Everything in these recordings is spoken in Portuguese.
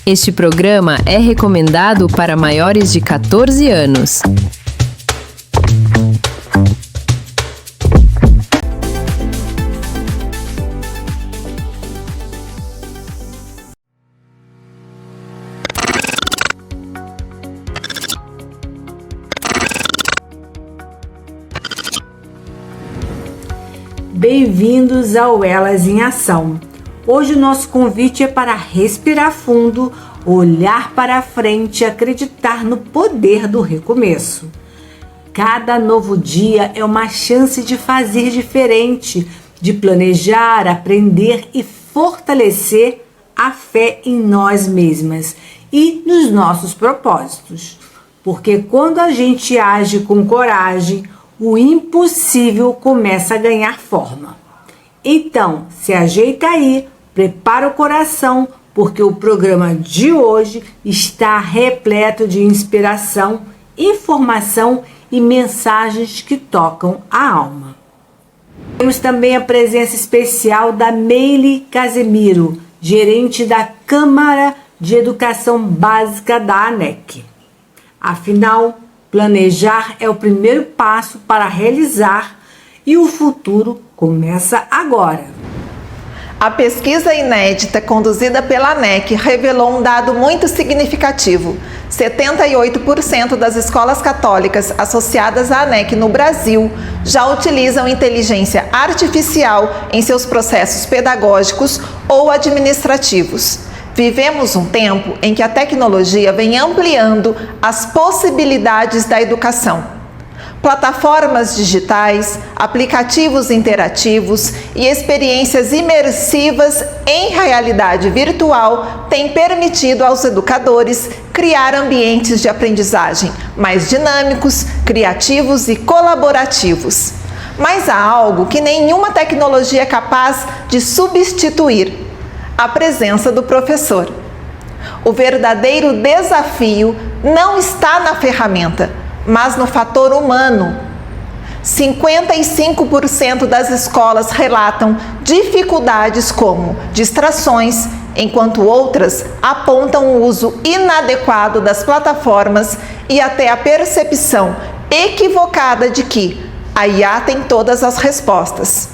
Este programa é recomendado para maiores de 14 anos. Bem-vindos ao Elas em Ação. Hoje o nosso convite é para respirar fundo, olhar para frente e acreditar no poder do recomeço. Cada novo dia é uma chance de fazer diferente, de planejar, aprender e fortalecer a fé em nós mesmas e nos nossos propósitos. Porque quando a gente age com coragem, o impossível começa a ganhar forma. Então, se ajeita aí, prepara o coração, porque o programa de hoje está repleto de inspiração, informação e mensagens que tocam a alma. Temos também a presença especial da Meile Casemiro, gerente da Câmara de Educação Básica da ANEC. Afinal, planejar é o primeiro passo para realizar e o futuro começa agora. A pesquisa inédita conduzida pela ANEC revelou um dado muito significativo. 78% das escolas católicas associadas à ANEC no Brasil já utilizam inteligência artificial em seus processos pedagógicos ou administrativos. Vivemos um tempo em que a tecnologia vem ampliando as possibilidades da educação. Plataformas digitais, aplicativos interativos e experiências imersivas em realidade virtual têm permitido aos educadores criar ambientes de aprendizagem mais dinâmicos, criativos e colaborativos. Mas há algo que nenhuma tecnologia é capaz de substituir: a presença do professor. O verdadeiro desafio não está na ferramenta, mas no fator humano. 55% das escolas relatam dificuldades como distrações, enquanto outras apontam o uso inadequado das plataformas e até a percepção equivocada de que a IA tem todas as respostas.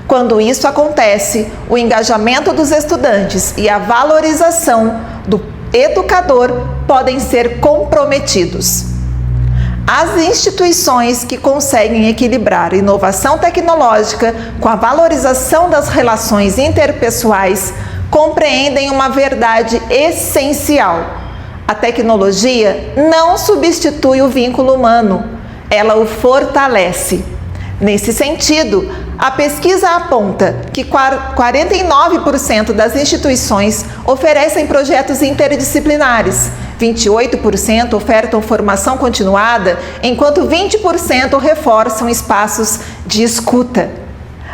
Quando isso acontece, o engajamento dos estudantes e a valorização do educador podem ser comprometidos. As instituições que conseguem equilibrar inovação tecnológica com a valorização das relações interpessoais compreendem uma verdade essencial: a tecnologia não substitui o vínculo humano, ela o fortalece. Nesse sentido, a pesquisa aponta que 49% das instituições oferecem projetos interdisciplinares, 28% ofertam formação continuada, enquanto 20% reforçam espaços de escuta.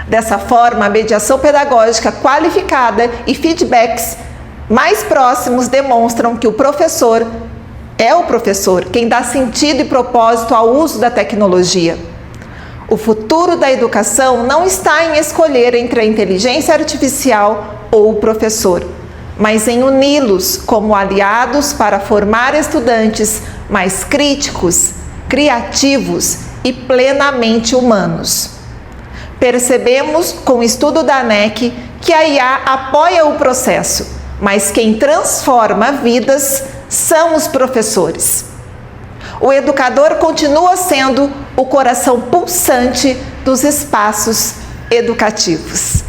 Dessa forma, a mediação pedagógica qualificada e feedbacks mais próximos demonstram que o professor quem dá sentido e propósito ao uso da tecnologia. O futuro da educação não está em escolher entre a inteligência artificial ou o professor, mas em uni-los como aliados para formar estudantes mais críticos, criativos e plenamente humanos. Percebemos com o estudo da ANEC que a IA apoia o processo, mas quem transforma vidas são os professores. O educador continua sendo o coração pulsante dos espaços educativos.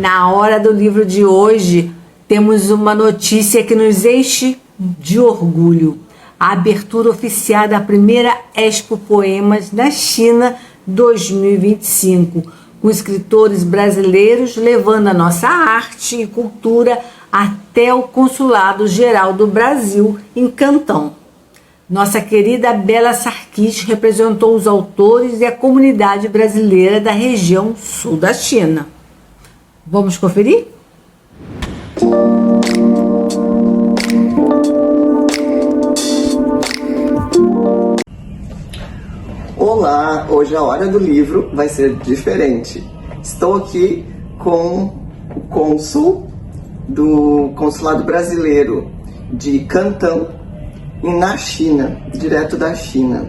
Na hora do livro de hoje, temos uma notícia que nos enche de orgulho. A abertura oficial da primeira Expo Poemas na China 2025, com escritores brasileiros levando a nossa arte e cultura até o Consulado Geral do Brasil em Cantão. Nossa querida Bela Sarkis representou os autores e a comunidade brasileira da região sul da China. Vamos conferir? Olá, hoje a hora do livro vai ser diferente. Estou aqui com o cônsul do Consulado Brasileiro de Cantão, na China, direto da China,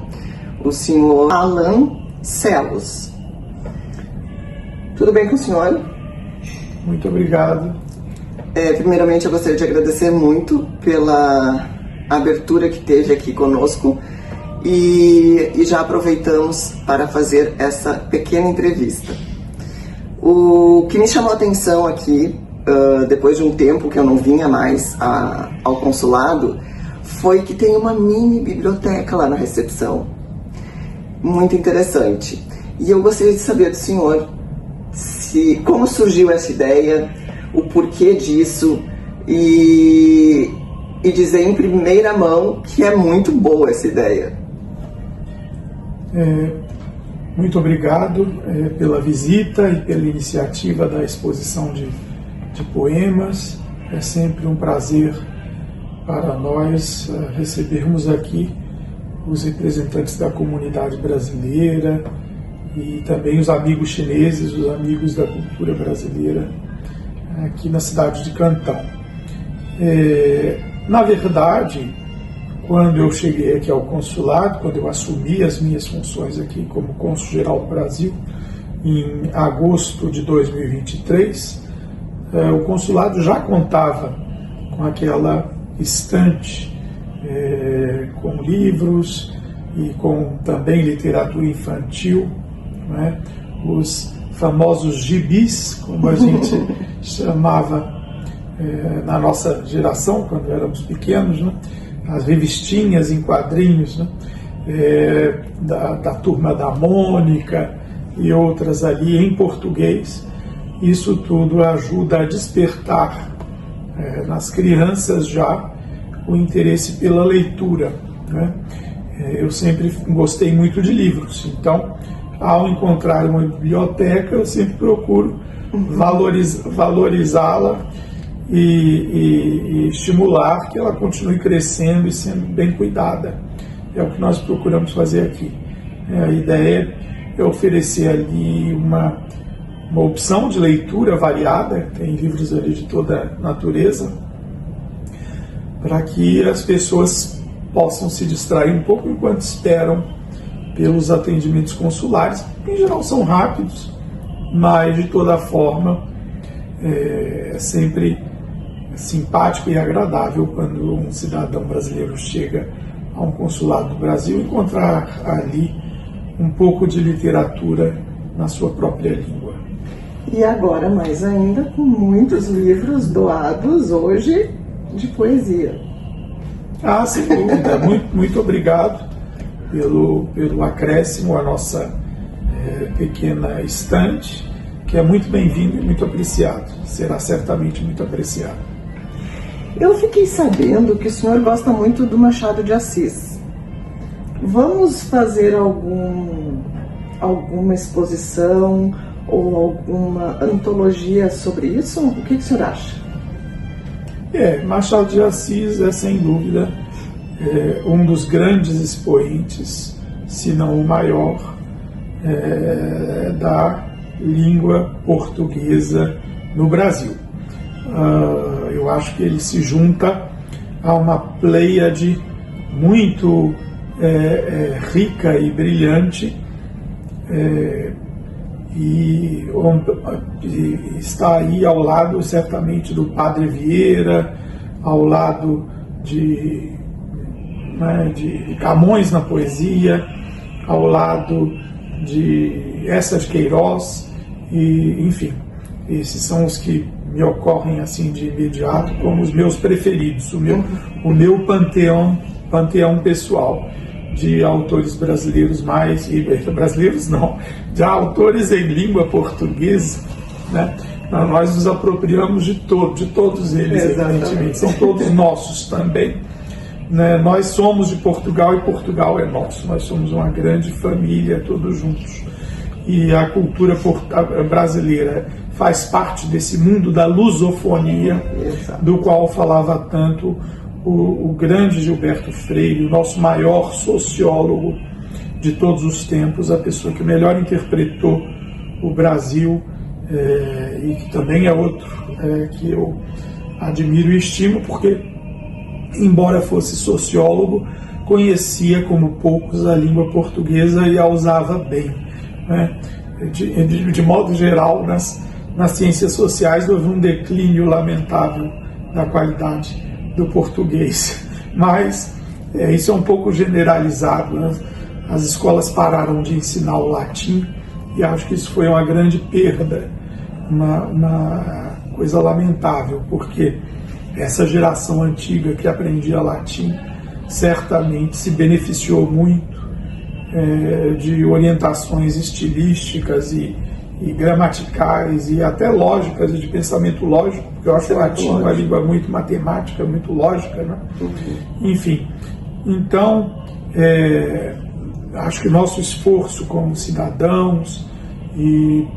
o senhor Alan Celos. Tudo bem com o senhor? Muito obrigado. Primeiramente, eu gostaria de agradecer muito pela abertura que teve aqui conosco e já aproveitamos para fazer essa pequena entrevista. O que me chamou a atenção aqui, depois de um tempo que eu não vinha mais ao consulado, foi que tem uma mini biblioteca lá na recepção. Muito interessante. E eu gostaria de saber do senhor como surgiu essa ideia, o porquê disso e dizer em primeira mão que é muito boa essa ideia. Muito obrigado pela visita e pela iniciativa da exposição de poemas. É sempre um prazer para nós recebermos aqui os representantes da comunidade brasileira e também os amigos chineses, os amigos da cultura brasileira aqui na cidade de Cantão. Na verdade, quando eu cheguei aqui ao consulado, quando eu assumi as minhas funções aqui como cônsul-geral do Brasil, em agosto de 2023, o consulado já contava com aquela estante com livros e com também literatura infantil, né? Os famosos gibis, como a gente chamava na nossa geração, quando éramos pequenos, né? As revistinhas em quadrinhos, né? Da Turma da Mônica e outras ali em português. Isso tudo ajuda a despertar nas crianças já o interesse pela leitura, né? Eu sempre gostei muito de livros, então ao encontrar uma biblioteca eu sempre procuro valorizá-la e estimular que ela continue crescendo e sendo bem cuidada. É o que nós procuramos fazer aqui. A ideia é oferecer ali uma opção de leitura variada, tem livros ali de toda natureza, para que as pessoas possam se distrair um pouco enquanto esperam pelos atendimentos consulares, que em geral são rápidos, mas de toda forma é sempre simpático e agradável quando um cidadão brasileiro chega a um consulado do Brasil encontrar ali um pouco de literatura na sua própria língua. E agora, mais ainda, com muitos livros doados hoje de poesia. Sem dúvida. Muito obrigado pelo acréscimo à nossa pequena estante, que é muito bem-vindo e muito apreciado. Será certamente muito apreciado. Eu fiquei sabendo que o senhor gosta muito do Machado de Assis. Vamos fazer alguma exposição ou alguma antologia sobre isso? O que o senhor acha? Machado de Assis é, sem dúvida, um dos grandes expoentes, se não o maior, da língua portuguesa no Brasil. Eu acho que ele se junta a uma pleiade muito rica e brilhante, e está aí ao lado certamente do Padre Vieira, ao lado de Camões na poesia, ao lado de Eça de Queiroz, e enfim, Esses são os que me ocorrem assim de imediato como os meus preferidos, o meu panteão pessoal de autores brasileiros de autores em língua portuguesa, né? Nós nos apropriamos de todos eles, evidentemente, são todos nossos também, né? Nós somos de Portugal e Portugal é nosso, nós somos uma grande família, todos juntos, e a cultura brasileira faz parte desse mundo da lusofonia, do qual falava tanto o grande Gilberto Freire, o nosso maior sociólogo de todos os tempos, a pessoa que melhor interpretou o Brasil, e que também é outro que eu admiro e estimo, porque, embora fosse sociólogo, conhecia como poucos a língua portuguesa e a usava bem, né? De modo geral, nas ciências sociais houve um declínio lamentável da qualidade do português, mas isso é um pouco generalizado, né? As escolas pararam de ensinar o latim e acho que isso foi uma grande perda, uma coisa lamentável, porque essa geração antiga que aprendia latim certamente se beneficiou muito de orientações estilísticas e gramaticais e até lógicas e de pensamento lógico, porque eu acho o latim uma língua muito matemática, muito lógica, né? Enfim, então acho que nosso esforço como cidadãos e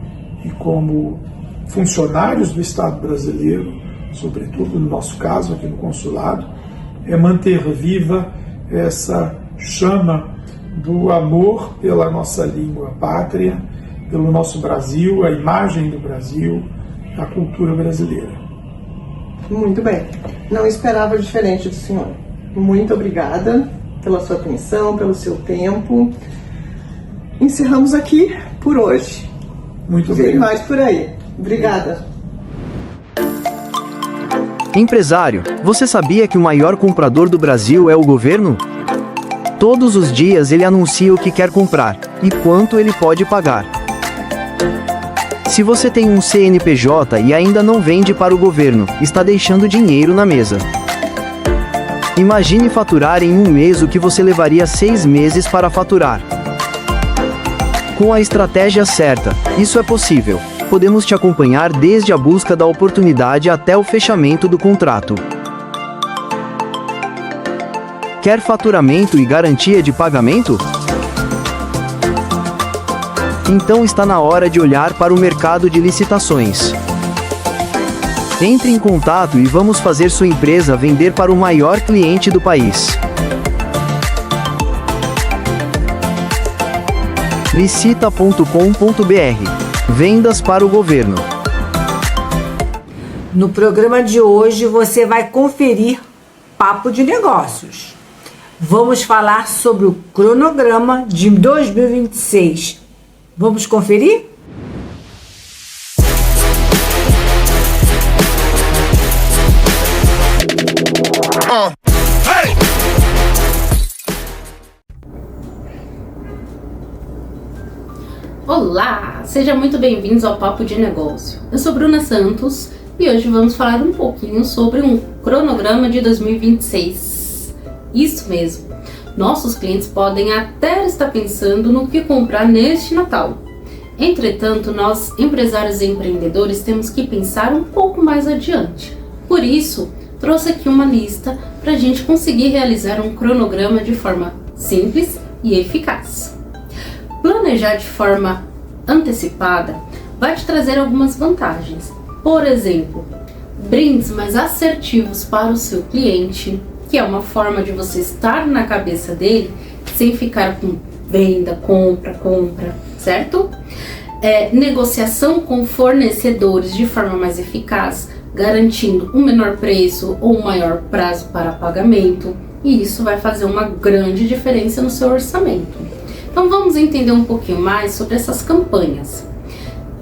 como funcionários do Estado brasileiro, sobretudo no nosso caso aqui no consulado, é manter viva essa chama do amor pela nossa língua pátria, pelo nosso Brasil, a imagem do Brasil, a cultura brasileira. Muito bem. Não esperava diferente do senhor. Muito obrigada pela sua atenção, pelo seu tempo. Encerramos aqui por hoje. Muito obrigado. Vem mais por aí. Obrigada. Empresário, você sabia que o maior comprador do Brasil é o governo? Todos os dias ele anuncia o que quer comprar e quanto ele pode pagar. Se você tem um CNPJ e ainda não vende para o governo, está deixando dinheiro na mesa. Imagine faturar em um mês o que você levaria 6 meses para faturar. Com a estratégia certa, isso é possível. Podemos te acompanhar desde a busca da oportunidade até o fechamento do contrato. Quer faturamento e garantia de pagamento? Então está na hora de olhar para o mercado de licitações. Entre em contato e vamos fazer sua empresa vender para o maior cliente do país. Licita.com.br. Vendas para o governo. No programa de hoje você vai conferir Papo de Negócios. Vamos falar sobre o cronograma de 2026. Vamos conferir? Olá, sejam muito bem-vindos ao Papo de Negócio. Eu sou Bruna Santos e hoje vamos falar um pouquinho sobre um cronograma de 2026. Isso mesmo, nossos clientes podem até estar pensando no que comprar neste Natal. Entretanto, nós, empresários e empreendedores, temos que pensar um pouco mais adiante. Por isso, trouxe aqui uma lista para a gente conseguir realizar um cronograma de forma simples e eficaz. Planejar de forma antecipada vai te trazer algumas vantagens. Por exemplo, brindes mais assertivos para o seu cliente, que é uma forma de você estar na cabeça dele sem ficar com venda, compra, certo? Negociação com fornecedores de forma mais eficaz, garantindo um menor preço ou um maior prazo para pagamento, e isso vai fazer uma grande diferença no seu orçamento. Então vamos entender um pouquinho mais sobre essas campanhas.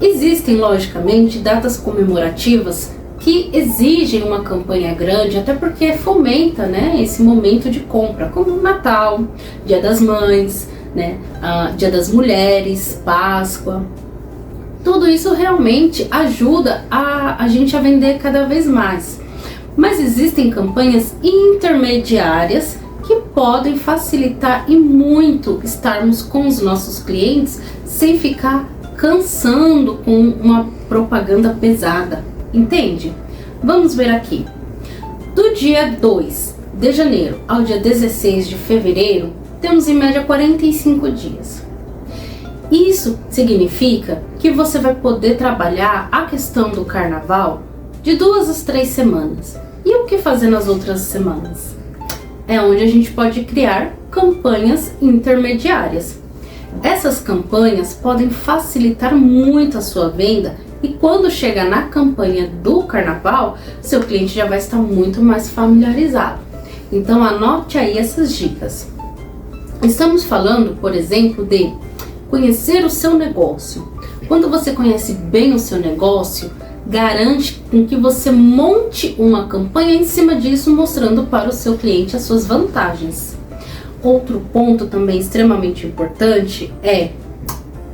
Existem, logicamente, datas comemorativas que exigem uma campanha grande, até porque fomenta, né, esse momento de compra, como Natal, Dia das Mães, né, Dia das Mulheres, Páscoa. Tudo isso realmente ajuda a gente a vender cada vez mais. Mas existem campanhas intermediárias que podem facilitar e muito estarmos com os nossos clientes sem ficar cansando com uma propaganda pesada, entende? Vamos ver aqui. Do dia 2 de janeiro ao dia 16 de fevereiro, temos em média 45 dias. Isso significa que você vai poder trabalhar a questão do carnaval de 2 a 3 semanas. E o que fazer nas outras semanas? É onde a gente pode criar campanhas intermediárias. Essas campanhas podem facilitar muito a sua venda e quando chegar na campanha do carnaval, seu cliente já vai estar muito mais familiarizado. Então anote aí essas dicas. Estamos falando, por exemplo, de conhecer o seu negócio. Quando você conhece bem o seu negócio, garante com que você monte uma campanha em cima disso, mostrando para o seu cliente as suas vantagens. Outro ponto também extremamente importante é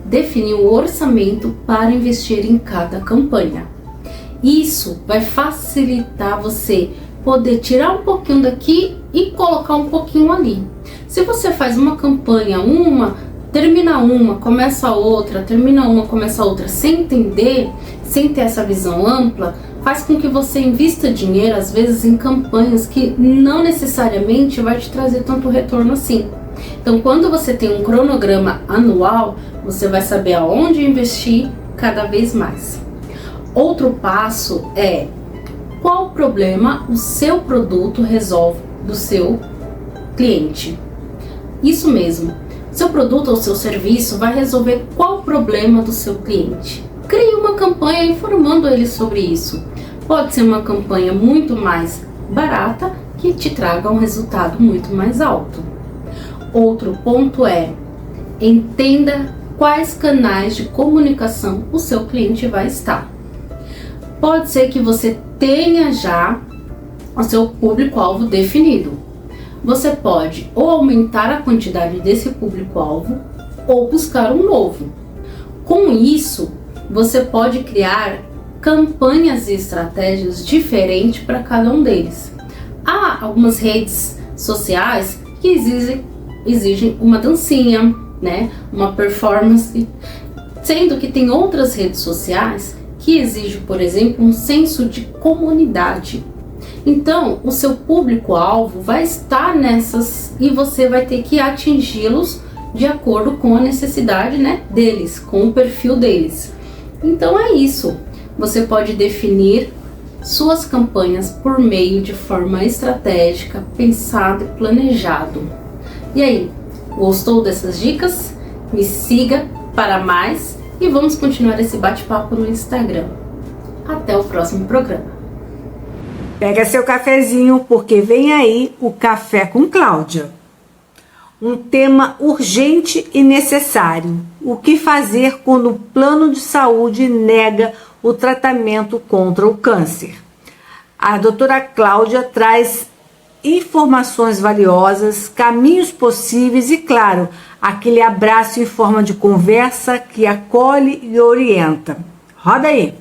definir o orçamento para investir em cada campanha. Isso vai facilitar você poder tirar um pouquinho daqui e colocar um pouquinho ali. Se você faz uma campanha, termina uma, começa a outra, termina uma, começa a outra, sem entender, sem ter essa visão ampla, faz com que você invista dinheiro, às vezes, em campanhas que não necessariamente vai te trazer tanto retorno assim. Então, quando você tem um cronograma anual, você vai saber aonde investir cada vez mais. Outro passo é qual problema o seu produto resolve do seu cliente. Isso mesmo, seu produto ou seu serviço vai resolver qual problema do seu cliente. Crie uma campanha informando ele sobre isso. Pode ser uma campanha muito mais barata que te traga um resultado muito mais alto. Outro ponto é, entenda quais canais de comunicação o seu cliente vai estar. Pode ser que você tenha já o seu público-alvo definido. Você pode ou aumentar a quantidade desse público-alvo ou buscar um novo. Com isso, você pode criar campanhas e estratégias diferentes para cada um deles. Há algumas redes sociais que exigem uma dancinha, né? Uma performance, sendo que tem outras redes sociais que exigem, por exemplo, um senso de comunidade. Então, o seu público-alvo vai estar nessas e você vai ter que atingi-los de acordo com a necessidade, né, deles, com o perfil deles. Então é isso. Você pode definir suas campanhas por meio de forma estratégica, pensado e planejado. E aí, gostou dessas dicas? Me siga para mais e vamos continuar esse bate-papo no Instagram. Até o próximo programa. Pega seu cafezinho, porque vem aí o Café com Cláudia. Um tema urgente e necessário. O que fazer quando o plano de saúde nega o tratamento contra o câncer? A doutora Cláudia traz informações valiosas, caminhos possíveis e, claro, aquele abraço em forma de conversa que acolhe e orienta. Roda aí!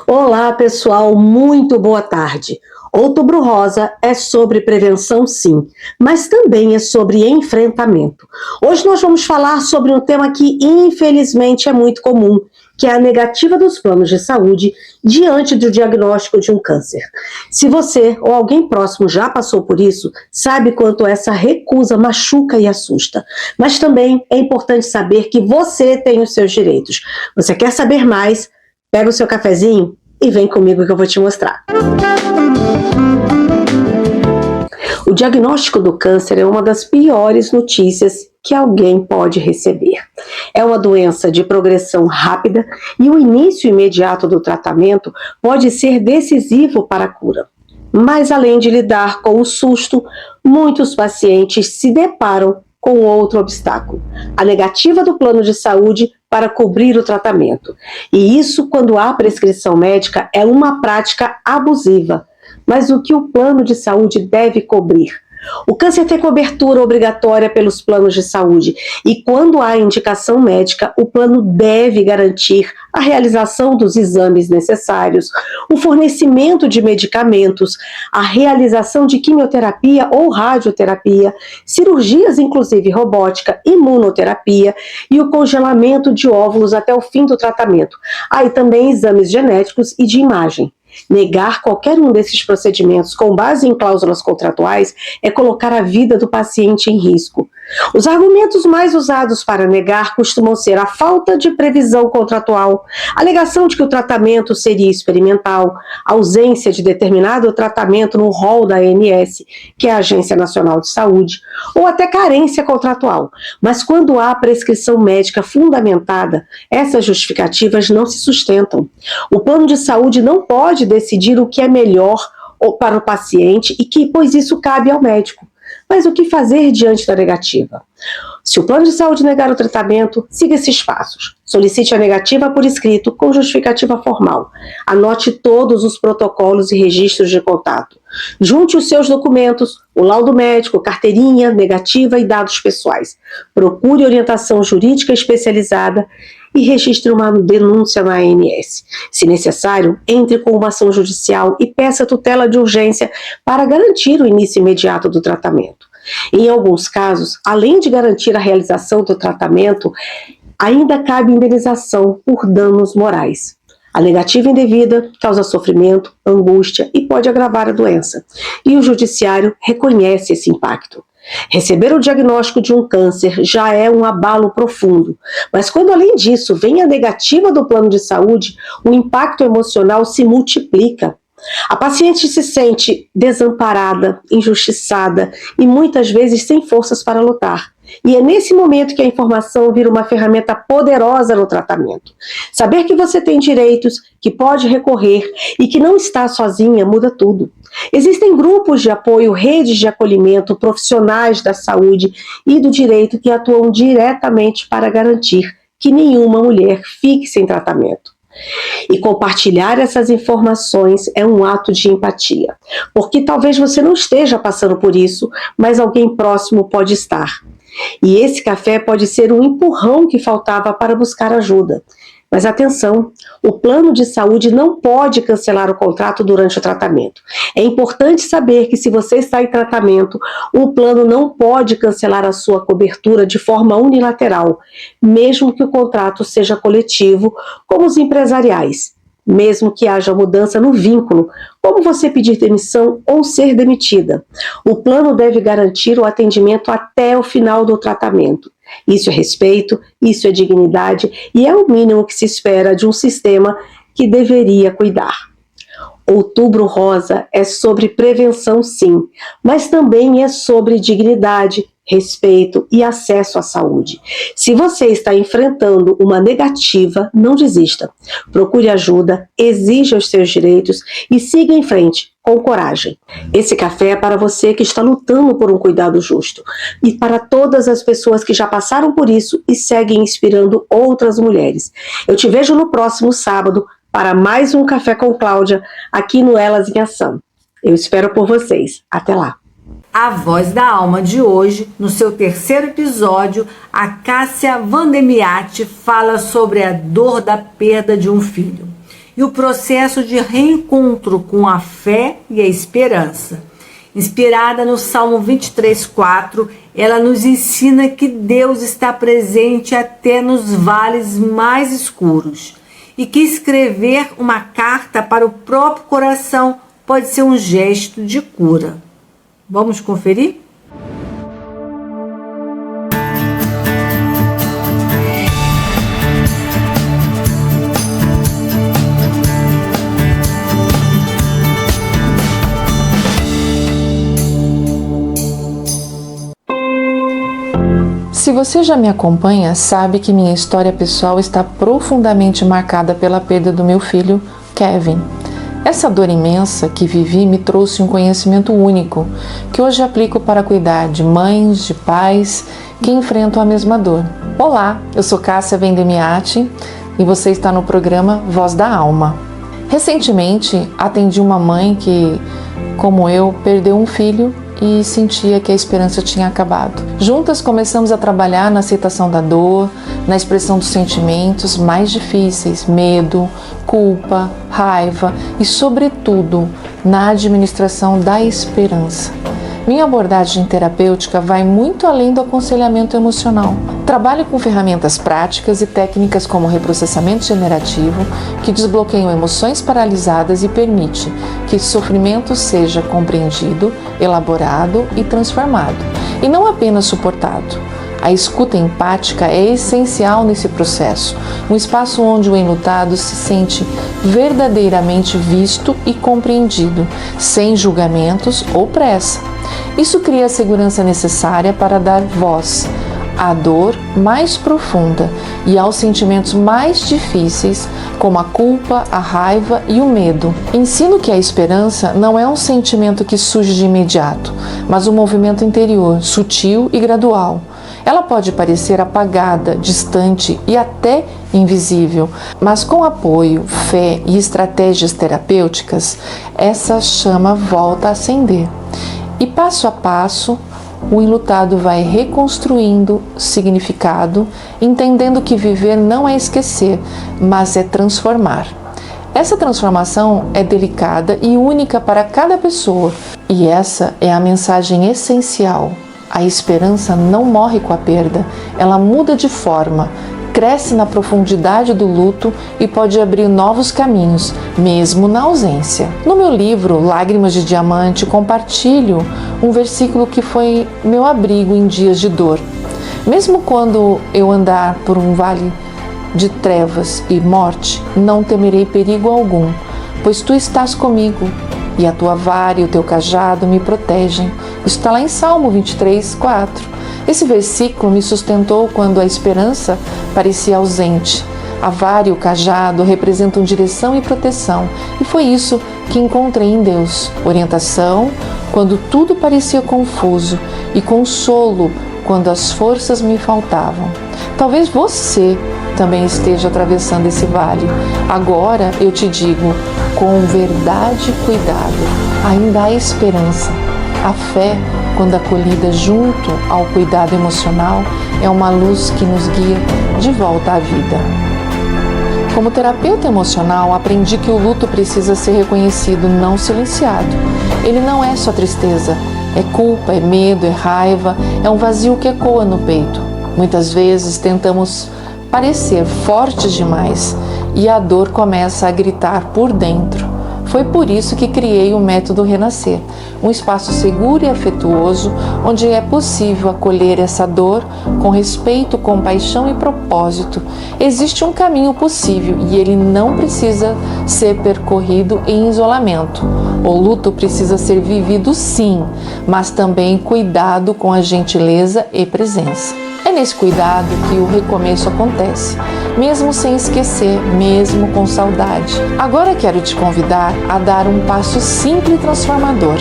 Olá pessoal, muito boa tarde. Outubro Rosa é sobre prevenção sim, mas também é sobre enfrentamento. Hoje nós vamos falar sobre um tema que infelizmente é muito comum, que é a negativa dos planos de saúde diante do diagnóstico de um câncer. Se você ou alguém próximo já passou por isso, sabe quanto essa recusa machuca e assusta. Mas também é importante saber que você tem os seus direitos. Você quer saber mais? Pega o seu cafezinho e vem comigo que eu vou te mostrar. O diagnóstico do câncer é uma das piores notícias que alguém pode receber. É uma doença de progressão rápida e o início imediato do tratamento pode ser decisivo para a cura. Mas além de lidar com o susto, muitos pacientes se deparam com outro obstáculo: a negativa do plano de saúde para cobrir o tratamento. E isso, quando há prescrição médica, é uma prática abusiva. Mas o que o plano de saúde deve cobrir? O câncer tem cobertura obrigatória pelos planos de saúde e, quando há indicação médica, o plano deve garantir a realização dos exames necessários, o fornecimento de medicamentos, a realização de quimioterapia ou radioterapia, cirurgias, inclusive robótica, imunoterapia e o congelamento de óvulos até o fim do tratamento. Aí também exames genéticos e de imagem. Negar qualquer um desses procedimentos com base em cláusulas contratuais é colocar a vida do paciente em risco. Os argumentos mais usados para negar costumam ser a falta de previsão contratual, a alegação de que o tratamento seria experimental, a ausência de determinado tratamento no rol da ANS, que é a Agência Nacional de Saúde, ou até carência contratual. Mas quando há prescrição médica fundamentada, essas justificativas não se sustentam. O plano de saúde não pode decidir o que é melhor para o paciente pois isso cabe ao médico. Mas o que fazer diante da negativa? Se o plano de saúde negar o tratamento, siga esses passos. Solicite a negativa por escrito com justificativa formal. Anote todos os protocolos e registros de contato. Junte os seus documentos, o laudo médico, carteirinha, negativa e dados pessoais. Procure orientação jurídica especializada e registre uma denúncia na ANS. Se necessário, entre com uma ação judicial e peça tutela de urgência para garantir o início imediato do tratamento. Em alguns casos, além de garantir a realização do tratamento, ainda cabe indenização por danos morais. A negativa indevida causa sofrimento, angústia e pode agravar a doença. E o judiciário reconhece esse impacto. Receber o diagnóstico de um câncer já é um abalo profundo, mas quando além disso vem a negativa do plano de saúde, o impacto emocional se multiplica. A paciente se sente desamparada, injustiçada e muitas vezes sem forças para lutar. E é nesse momento que a informação vira uma ferramenta poderosa no tratamento. Saber que você tem direitos, que pode recorrer e que não está sozinha muda tudo. Existem grupos de apoio, redes de acolhimento, profissionais da saúde e do direito que atuam diretamente para garantir que nenhuma mulher fique sem tratamento. E compartilhar essas informações é um ato de empatia, porque talvez você não esteja passando por isso, mas alguém próximo pode estar. E esse café pode ser um empurrão que faltava para buscar ajuda. Mas atenção, o plano de saúde não pode cancelar o contrato durante o tratamento. É importante saber que se você está em tratamento, o plano não pode cancelar a sua cobertura de forma unilateral, mesmo que o contrato seja coletivo, como os empresariais. Mesmo que haja mudança no vínculo, como você pedir demissão ou ser demitida. O plano deve garantir o atendimento até o final do tratamento. Isso é respeito, isso é dignidade e é o mínimo que se espera de um sistema que deveria cuidar. Outubro Rosa é sobre prevenção, sim, mas também é sobre dignidade, respeito e acesso à saúde. Se você está enfrentando uma negativa, não desista. Procure ajuda, exija os seus direitos e siga em frente, com coragem. Esse café é para você que está lutando por um cuidado justo e para todas as pessoas que já passaram por isso e seguem inspirando outras mulheres. Eu te vejo no próximo sábado para mais um Café com Cláudia aqui no Elas em Ação. Eu espero por vocês. Até lá. A Voz da Alma de hoje, no seu terceiro episódio, a Cássia Vandemiati fala sobre a dor da perda de um filho e o processo de reencontro com a fé e a esperança. Inspirada no Salmo 23:4, ela nos ensina que Deus está presente até nos vales mais escuros e que escrever uma carta para o próprio coração pode ser um gesto de cura. Vamos conferir? Se você já me acompanha, sabe que minha história pessoal está profundamente marcada pela perda do meu filho, Kevin. Essa dor imensa que vivi me trouxe um conhecimento único, que hoje aplico para cuidar de mães, de pais que enfrentam a mesma dor. Olá, eu sou Cássia Vendemiati e você está no programa Voz da Alma. Recentemente, atendi uma mãe que, como eu, perdeu um filho e sentia que a esperança tinha acabado. Juntas começamos a trabalhar na aceitação da dor, na expressão dos sentimentos mais difíceis, medo, culpa, raiva e, sobretudo, na administração da esperança. Minha abordagem terapêutica vai muito além do aconselhamento emocional. Trabalho com ferramentas práticas e técnicas como reprocessamento generativo, que desbloqueiam emoções paralisadas e permite que o sofrimento seja compreendido, elaborado e transformado, e não apenas suportado. A escuta empática é essencial nesse processo, um espaço onde o enlutado se sente verdadeiramente visto e compreendido, sem julgamentos ou pressa. Isso cria a segurança necessária para dar voz à dor mais profunda e aos sentimentos mais difíceis, como a culpa, a raiva e o medo. Ensino que a esperança não é um sentimento que surge de imediato, mas um movimento interior, sutil e gradual. Ela pode parecer apagada, distante e até invisível, mas com apoio, fé e estratégias terapêuticas, essa chama volta a acender. E passo a passo, o enlutado vai reconstruindo significado, entendendo que viver não é esquecer, mas é transformar. Essa transformação é delicada e única para cada pessoa, e essa é a mensagem essencial. A esperança não morre com a perda, ela muda de forma, cresce na profundidade do luto e pode abrir novos caminhos, mesmo na ausência. No meu livro Lágrimas de Diamante, compartilho um versículo que foi meu abrigo em dias de dor. Mesmo quando eu andar por um vale de trevas e morte, não temerei perigo algum, pois tu estás comigo, e a tua vara e o teu cajado me protegem. Isso está lá em Salmo 23, 4. Esse versículo me sustentou quando a esperança parecia ausente. A vara e o cajado representam direção e proteção, e foi isso que encontrei em Deus. Orientação quando tudo parecia confuso e consolo quando as forças me faltavam. Talvez você também esteja atravessando esse vale. Agora eu te digo, com verdade e cuidado, ainda há esperança. A fé, quando acolhida junto ao cuidado emocional, é uma luz que nos guia de volta à vida. Como terapeuta emocional, aprendi que o luto precisa ser reconhecido, não silenciado. Ele não é só tristeza, é culpa, é medo, é raiva, é um vazio que ecoa no peito. Muitas vezes tentamos parecer fortes demais e a dor começa a gritar por dentro. Foi por isso que criei o método Renascer, um espaço seguro e afetuoso onde é possível acolher essa dor com respeito, compaixão e propósito. Existe um caminho possível e ele não precisa ser percorrido em isolamento. O luto precisa ser vivido sim, mas também cuidado com a gentileza e presença. É nesse cuidado que o recomeço acontece, mesmo sem esquecer, mesmo com saudade. Agora quero te convidar a dar um passo simples e transformador.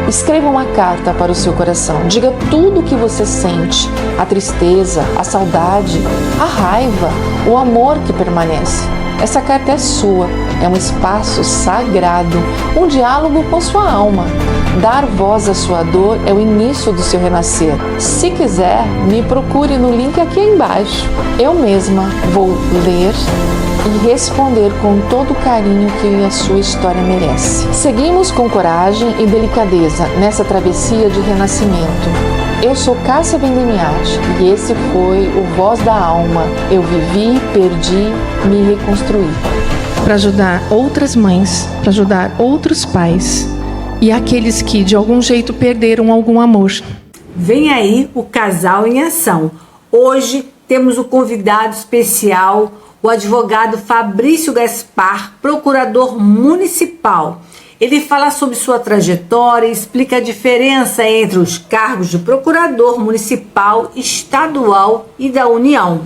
Escreva uma carta para o seu coração. Diga tudo o que você sente, a tristeza, a saudade, a raiva, o amor que permanece. Essa carta é sua, é um espaço sagrado, um diálogo com sua alma. Dar voz à sua dor é o início do seu renascer. Se quiser, me procure no link aqui embaixo. Eu mesma vou ler e responder com todo o carinho que a sua história merece. Seguimos com coragem e delicadeza nessa travessia de renascimento. Eu sou Cássia Vendemiati e esse foi o Voz da Alma. Eu vivi, perdi, me reconstruí. Para ajudar outras mães, para ajudar outros pais e aqueles que de algum jeito perderam algum amor. Vem aí o Casal em Ação. Hoje temos o convidado especial, o advogado Fabrício Gaspar, procurador municipal. Ele fala sobre sua trajetória e explica a diferença entre os cargos de procurador municipal, estadual e da União.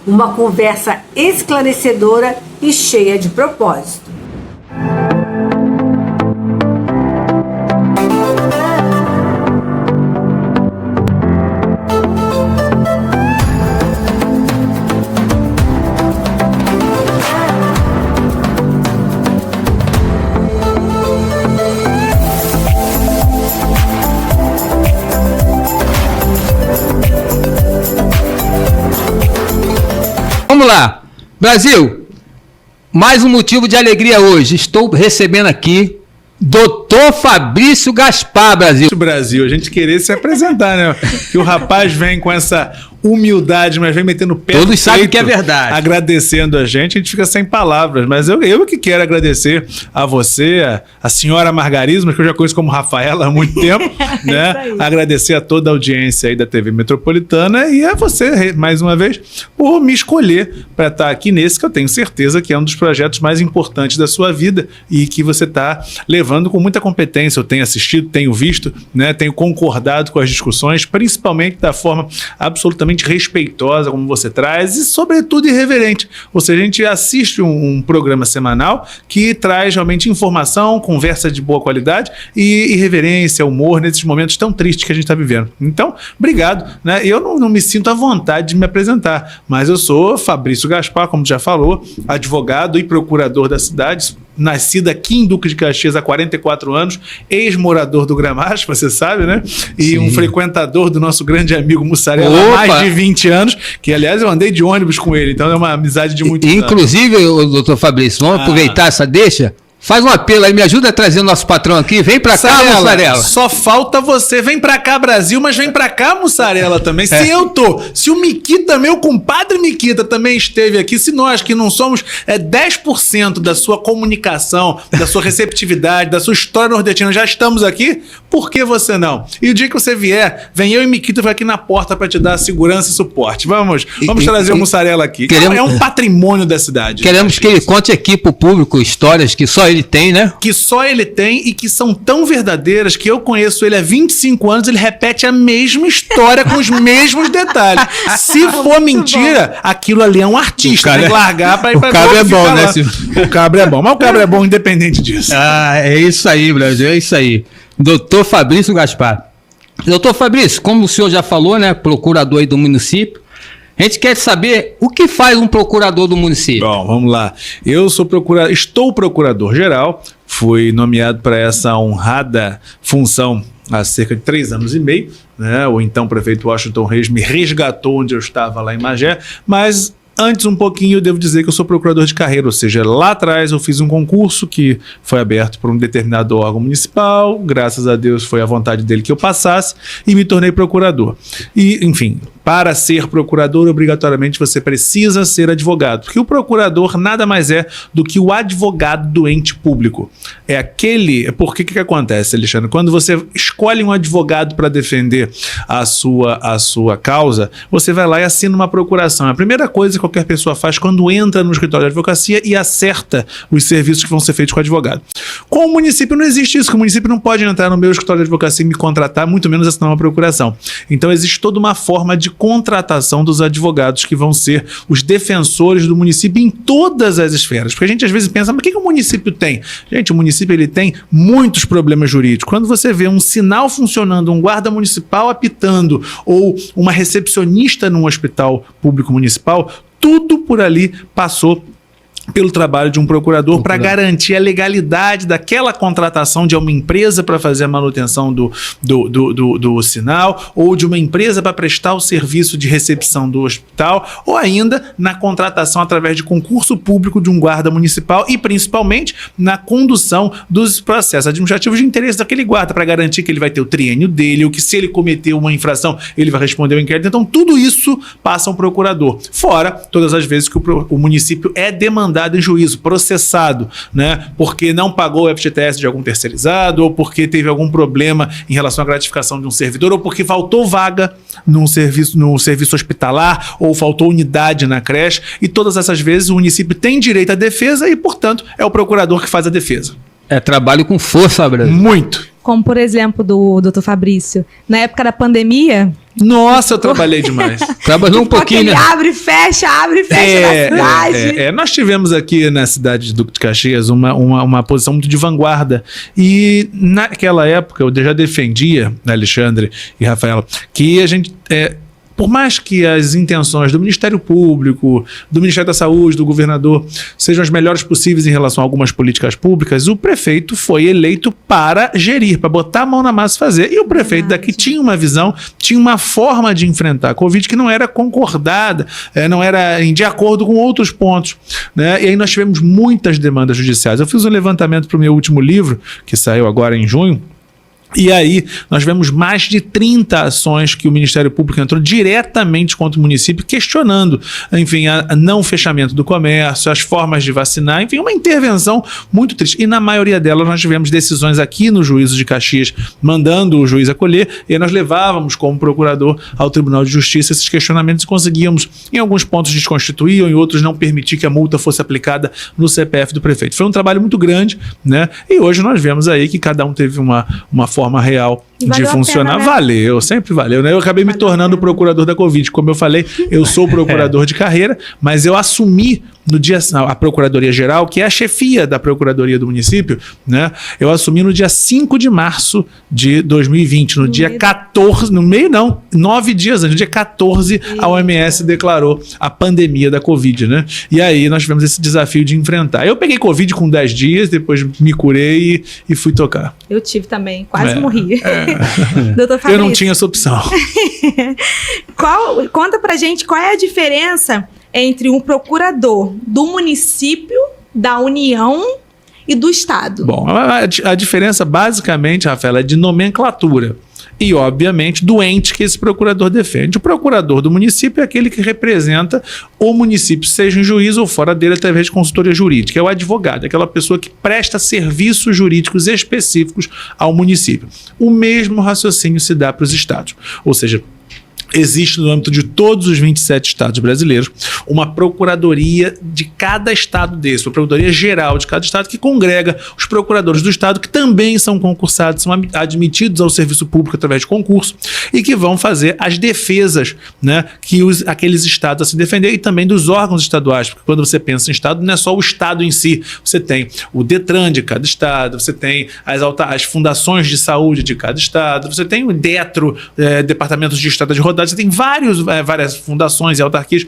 Uma conversa esclarecedora e cheia de propósito. Brasil, mais um motivo de alegria hoje. Estou recebendo aqui Dr. Fabrício Gaspar, Brasil. A gente querer se apresentar, né? Que o rapaz vem com essa humildade, mas vem metendo pé. Todos sabem que é verdade. Agradecendo a gente fica sem palavras. Mas eu que quero agradecer a você, a senhora Margarismo, que eu já conheço como Rafaela há muito tempo, né? Agradecer a toda a audiência aí da TV Metropolitana e a você, mais uma vez, por me escolher para estar aqui nesse, que eu tenho certeza que é um dos projetos mais importantes da sua vida e que você está levando com muita competência. Eu tenho assistido, tenho visto, né? Tenho concordado com as discussões, principalmente da forma absolutamente respeitosa como você traz e, sobretudo, irreverente. Ou seja, a gente assiste um programa semanal que traz realmente informação, conversa de boa qualidade e irreverência, humor nesses momentos tão tristes que a gente está vivendo. Então, obrigado. Né? Eu não me sinto à vontade de me apresentar, mas eu sou Fabrício Gaspar, como já falou, advogado e procurador da cidade, nascido aqui em Duque de Caxias há 44 anos, ex-morador do Gramacho, você sabe, né? E sim, um frequentador do nosso grande amigo Mussarela há mais de 20 anos, que aliás eu andei de ônibus com ele, então é uma amizade de muito tempo. Inclusive, doutor Fabrício, vamos aproveitar essa deixa? Faz um apelo aí, me ajuda a trazer o nosso patrão aqui. Vem pra cá, Mussarela. Só falta você. Vem pra cá, Brasil, mas vem pra cá, Mussarela, também. Se o Miquita, meu compadre Miquita, também esteve aqui, se nós que não somos 10% da sua comunicação, da sua receptividade, da sua história nordestina, já estamos aqui, por que você não? E o dia que você vier, vem eu e Miquita aqui na porta pra te dar segurança e suporte. Vamos trazer o Mussarela aqui. É um patrimônio da cidade. Queremos que ele conte aqui pro público histórias que só ele tem, né? Que só ele tem e que são tão verdadeiras que eu conheço ele há 25 anos, ele repete a mesma história com os mesmos detalhes. Se for mentira, aquilo ali é um artista. Tem que largar pra ir pra o cabra é bom, né? O cabra é bom, mas o cabra é bom independente disso. É isso aí, Brasil, é isso aí. Doutor Fabrício Gaspar. Doutor Fabrício, como o senhor já falou, né? Procurador aí do município. A gente quer saber o que faz um procurador do município. Bom, vamos lá. Eu estou procurador-geral, fui nomeado para essa honrada função há cerca de 3 anos e meio, né? O então prefeito Washington Reis me resgatou onde eu estava lá em Magé, mas antes um pouquinho eu devo dizer que eu sou procurador de carreira, ou seja, lá atrás eu fiz um concurso que foi aberto por um determinado órgão municipal, graças a Deus foi a vontade dele que eu passasse e me tornei procurador. E, enfim, para ser procurador, obrigatoriamente você precisa ser advogado, porque o procurador nada mais é do que o advogado do ente público. É aquele... Porque o que acontece, Alexandre? Quando você escolhe um advogado para defender a sua causa, você vai lá e assina uma procuração. A primeira coisa que qualquer pessoa faz quando entra no escritório de advocacia e acerta os serviços que vão ser feitos com o advogado. Com o município não existe isso, que o município não pode entrar no meu escritório de advocacia e me contratar, muito menos assinar uma procuração. Então existe toda uma forma de contratação dos advogados que vão ser os defensores do município em todas as esferas. Porque a gente às vezes pensa, mas o que o município tem? Gente, o município ele tem muitos problemas jurídicos. Quando você vê um sinal funcionando, um guarda municipal apitando ou uma recepcionista num hospital público municipal, tudo por ali passou pelo trabalho de um procurador para garantir a legalidade daquela contratação de uma empresa para fazer a manutenção do sinal, ou de uma empresa para prestar o serviço de recepção do hospital, ou ainda na contratação através de concurso público de um guarda municipal e principalmente na condução dos processos administrativos de interesse daquele guarda, para garantir que ele vai ter o triênio dele, ou que se ele cometeu uma infração, ele vai responder ao inquérito. Então tudo isso passa um procurador. Fora todas as vezes que o município é demandado em juízo, processado, né? Porque não pagou o FGTS de algum terceirizado, ou porque teve algum problema em relação à gratificação de um servidor, ou porque faltou vaga no serviço hospitalar, ou faltou unidade na creche, e todas essas vezes o município tem direito à defesa e, portanto, é o procurador que faz a defesa. É trabalho com força, Brasil. Muito. Como, por exemplo, do doutor Fabrício. Na época da pandemia... Nossa, eu trabalhei demais. Trabalhou um pouquinho, né? Abre e fecha na cidade. Nós tivemos aqui na cidade de Duque de Caxias uma posição muito de vanguarda. E naquela época eu já defendia, Alexandre e Rafaela, que a gente... por mais que as intenções do Ministério Público, do Ministério da Saúde, do governador, sejam as melhores possíveis em relação a algumas políticas públicas, o prefeito foi eleito para gerir, para botar a mão na massa e fazer. E o prefeito daqui tinha uma visão, tinha uma forma de enfrentar a Covid que não era concordada, não era de acordo com outros pontos, né? E aí nós tivemos muitas demandas judiciais. Eu fiz um levantamento para o meu último livro, que saiu agora em junho, e aí nós vemos mais de 30 ações que o Ministério Público entrou diretamente contra o município, questionando, enfim, a não fechamento do comércio, as formas de vacinar, enfim, uma intervenção muito triste. E na maioria delas nós tivemos decisões aqui no Juízo de Caxias, mandando o juiz acolher, e aí nós levávamos como procurador ao Tribunal de Justiça esses questionamentos e conseguíamos, em alguns pontos desconstituir, em outros não permitir que a multa fosse aplicada no CPF do prefeito. Foi um trabalho muito grande, né? E hoje nós vemos aí que cada um teve uma forma real de funcionar. Pena, né? Valeu, sempre valeu, né? Eu acabei me tornando o procurador da Covid. Como eu falei, eu sou procurador de carreira, mas eu assumi no dia a Procuradoria-Geral, que é a chefia da Procuradoria do município, né? Eu assumi no dia 5 de março de 2020, no dia 14, no meio não, 9 dias antes, no dia 14, a OMS declarou a pandemia da Covid, né? E aí nós tivemos esse desafio de enfrentar. Eu peguei Covid com 10 dias, depois me curei e fui tocar. Eu tive também, quase morri. Doutor Fabrício, eu não tinha essa opção. Conta pra gente qual é a diferença entre um procurador do município, da União e do Estado. Bom, a diferença basicamente, Rafaela, é de nomenclatura. E, obviamente, do ente que esse procurador defende. O procurador do município é aquele que representa o município, seja em juízo ou fora dele, através de consultoria jurídica. É o advogado, aquela pessoa que presta serviços jurídicos específicos ao município. O mesmo raciocínio se dá para os estados. Ou seja, existe no âmbito de todos os 27 estados brasileiros uma procuradoria de cada estado desse, uma procuradoria geral de cada estado que congrega os procuradores do estado que também são concursados, são admitidos ao serviço público através de concurso e que vão fazer as defesas, né, que aqueles estados a se defender e também dos órgãos estaduais, porque quando você pensa em estado não é só o estado em si, você tem o DETRAN de cada estado, você tem as fundações de saúde de cada estado, você tem o DETRO, departamentos de estrada de rodagem. Você tem várias fundações e autarquias,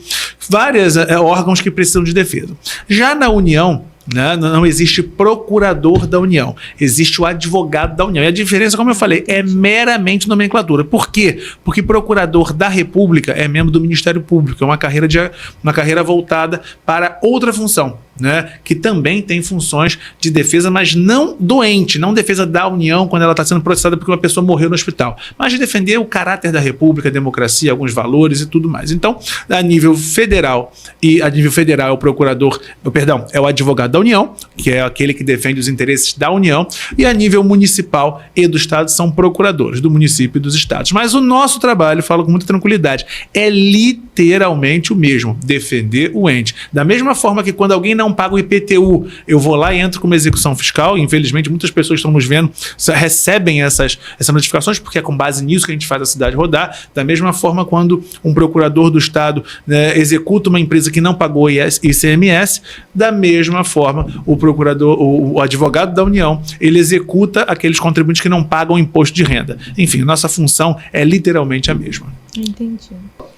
vários órgãos que precisam de defesa. Já na União, né, não existe procurador da União, existe o advogado da União. E a diferença, como eu falei, é meramente nomenclatura. Por quê? Porque procurador da República é membro do Ministério Público, é uma carreira voltada para outra função, né, que também tem funções de defesa, mas não doente, não defesa da União quando ela está sendo processada porque uma pessoa morreu no hospital, mas de defender o caráter da República, a democracia, alguns valores e tudo mais. Então, a nível federal é o procurador, perdão, é o advogado da União, que é aquele que defende os interesses da União, e a nível municipal e do estado são procuradores do município e dos estados. Mas o nosso trabalho, falo com muita tranquilidade, é literalmente o mesmo, defender o ente. Da mesma forma que quando alguém não paga o IPTU, eu vou lá e entro com uma execução fiscal, e infelizmente muitas pessoas estão nos vendo, recebem essas notificações, porque é com base nisso que a gente faz a cidade rodar. Da mesma forma, quando um procurador do estado, né, executa uma empresa que não pagou ICMS, da mesma forma o advogado da União, ele executa aqueles contribuintes que não pagam imposto de renda. Enfim, nossa função é literalmente a mesma. Entendi.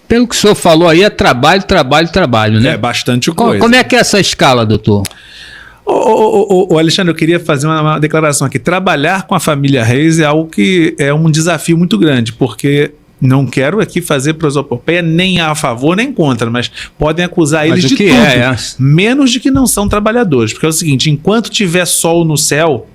Pelo que o senhor falou aí, é trabalho, né? É bastante coisa. Como é que é essa escala, doutor? Alexandre, eu queria fazer uma declaração aqui. Trabalhar com a família Reis é algo que é um desafio muito grande, porque não quero aqui fazer prosopopeia nem a favor nem contra, mas podem acusar eles de tudo, menos de que não são trabalhadores. Porque é o seguinte, enquanto tiver sol no céu,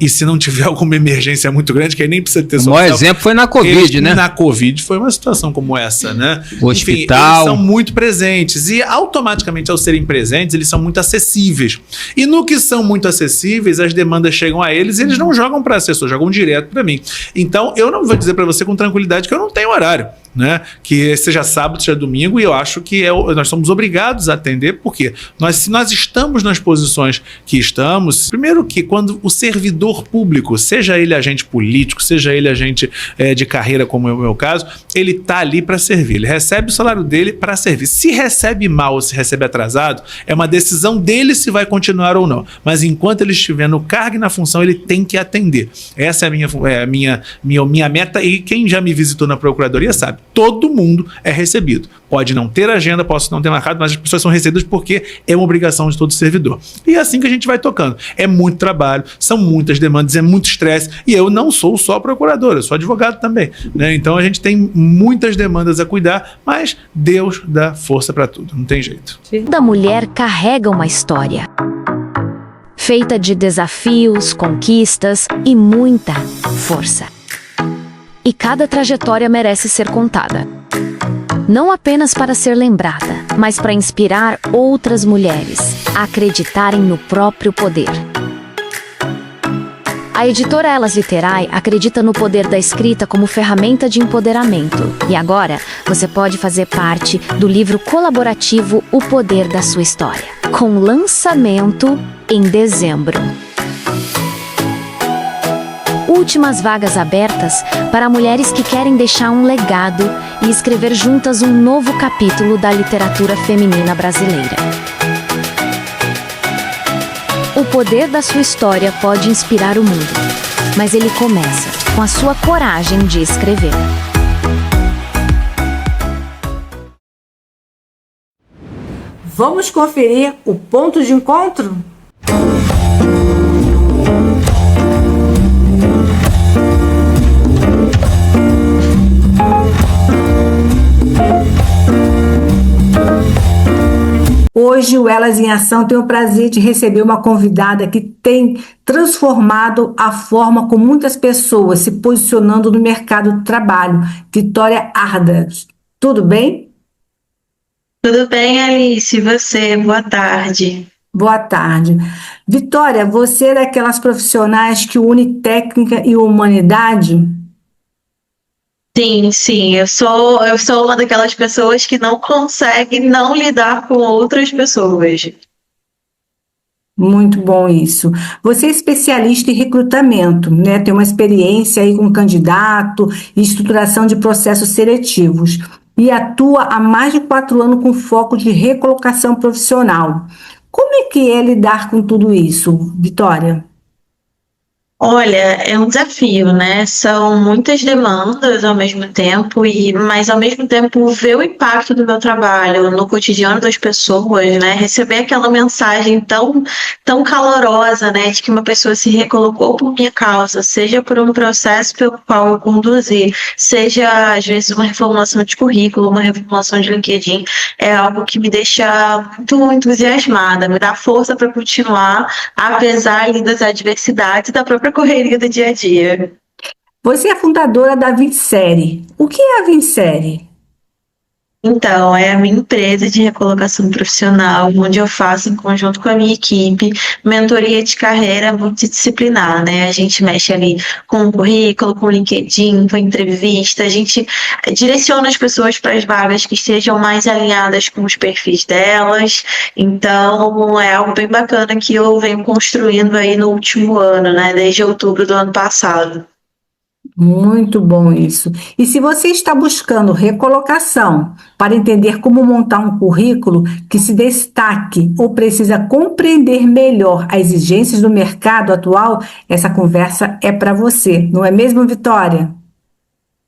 e se não tiver alguma emergência muito grande, que aí nem precisa ter sol. O maior exemplo foi na Covid, né? Na Covid foi uma situação como essa, né? O hospital. Enfim, eles são muito presentes e automaticamente ao serem presentes, eles são muito acessíveis. E no que são muito acessíveis, as demandas chegam a eles e eles não jogam para assessor, jogam direto para mim. Então, eu não vou dizer para você com tranquilidade que eu não tenho horário, né? Que seja sábado, seja domingo, e eu acho que nós somos obrigados a atender, porque se nós estamos nas posições que estamos, primeiro que quando o servidor público, seja ele agente político, seja ele agente de carreira, como é o meu caso, ele está ali para servir, ele recebe o salário dele para servir. Se recebe mal ou se recebe atrasado, é uma decisão dele se vai continuar ou não, mas enquanto ele estiver no cargo e na função, ele tem que atender. Essa é a minha meta, e quem já me visitou na procuradoria sabe, Todo mundo é recebido. Pode não ter agenda, posso não ter marcado, mas as pessoas são recebidas porque é uma obrigação de todo servidor. E é assim que a gente vai tocando. É muito trabalho, são muitas demandas, é muito estresse. E eu não sou só procurador, eu sou advogado também, né? Então a gente tem muitas demandas a cuidar, mas Deus dá força para tudo, não tem jeito. Toda mulher carrega uma história, feita de desafios, conquistas e muita força. E cada trajetória merece ser contada. Não apenas para ser lembrada, mas para inspirar outras mulheres a acreditarem no próprio poder. A editora Elas Literae acredita no poder da escrita como ferramenta de empoderamento. E agora, você pode fazer parte do livro colaborativo O Poder da Sua História, com lançamento em dezembro. Últimas vagas abertas para mulheres que querem deixar um legado e escrever juntas um novo capítulo da literatura feminina brasileira. O poder da sua história pode inspirar o mundo, mas ele começa com a sua coragem de escrever. Vamos conferir o ponto de encontro? Hoje o Elas em Ação tem o prazer de receber uma convidada que tem transformado a forma como muitas pessoas se posicionando no mercado de trabalho. Vitória Arda. Tudo bem? Tudo bem, Alice? E você? Boa tarde. Boa tarde. Vitória, você é daquelas profissionais que une técnica e humanidade? Sim, eu sou uma daquelas pessoas que não consegue não lidar com outras pessoas. Muito bom isso. Você é especialista em recrutamento, né? Tem uma experiência aí com candidato e estruturação de processos seletivos. E atua há mais de 4 anos com foco de recolocação profissional. Como é que é lidar com tudo isso, Vitória? Olha, é um desafio, né? São muitas demandas ao mesmo tempo, mas ao mesmo tempo ver o impacto do meu trabalho no cotidiano das pessoas, né? Receber aquela mensagem tão calorosa, né? De que uma pessoa se recolocou por minha causa, seja por um processo pelo qual eu conduzi, seja às vezes uma reformulação de currículo, uma reformulação de LinkedIn, é algo que me deixa muito entusiasmada, me dá força para continuar, apesar ali das adversidades da própria correria do dia a dia. Você é fundadora da Vincere. O que é a Vincere? Então, é a minha empresa de recolocação profissional, onde eu faço, em conjunto com a minha equipe, mentoria de carreira multidisciplinar, né? A gente mexe ali com o currículo, com o LinkedIn, com a entrevista, a gente direciona as pessoas para as vagas que estejam mais alinhadas com os perfis delas. Então, é algo bem bacana que eu venho construindo aí no último ano, né? Desde outubro do ano passado. Muito bom isso. E se você está buscando recolocação para entender como montar um currículo que se destaque ou precisa compreender melhor as exigências do mercado atual, essa conversa é para você, não é mesmo, Vitória?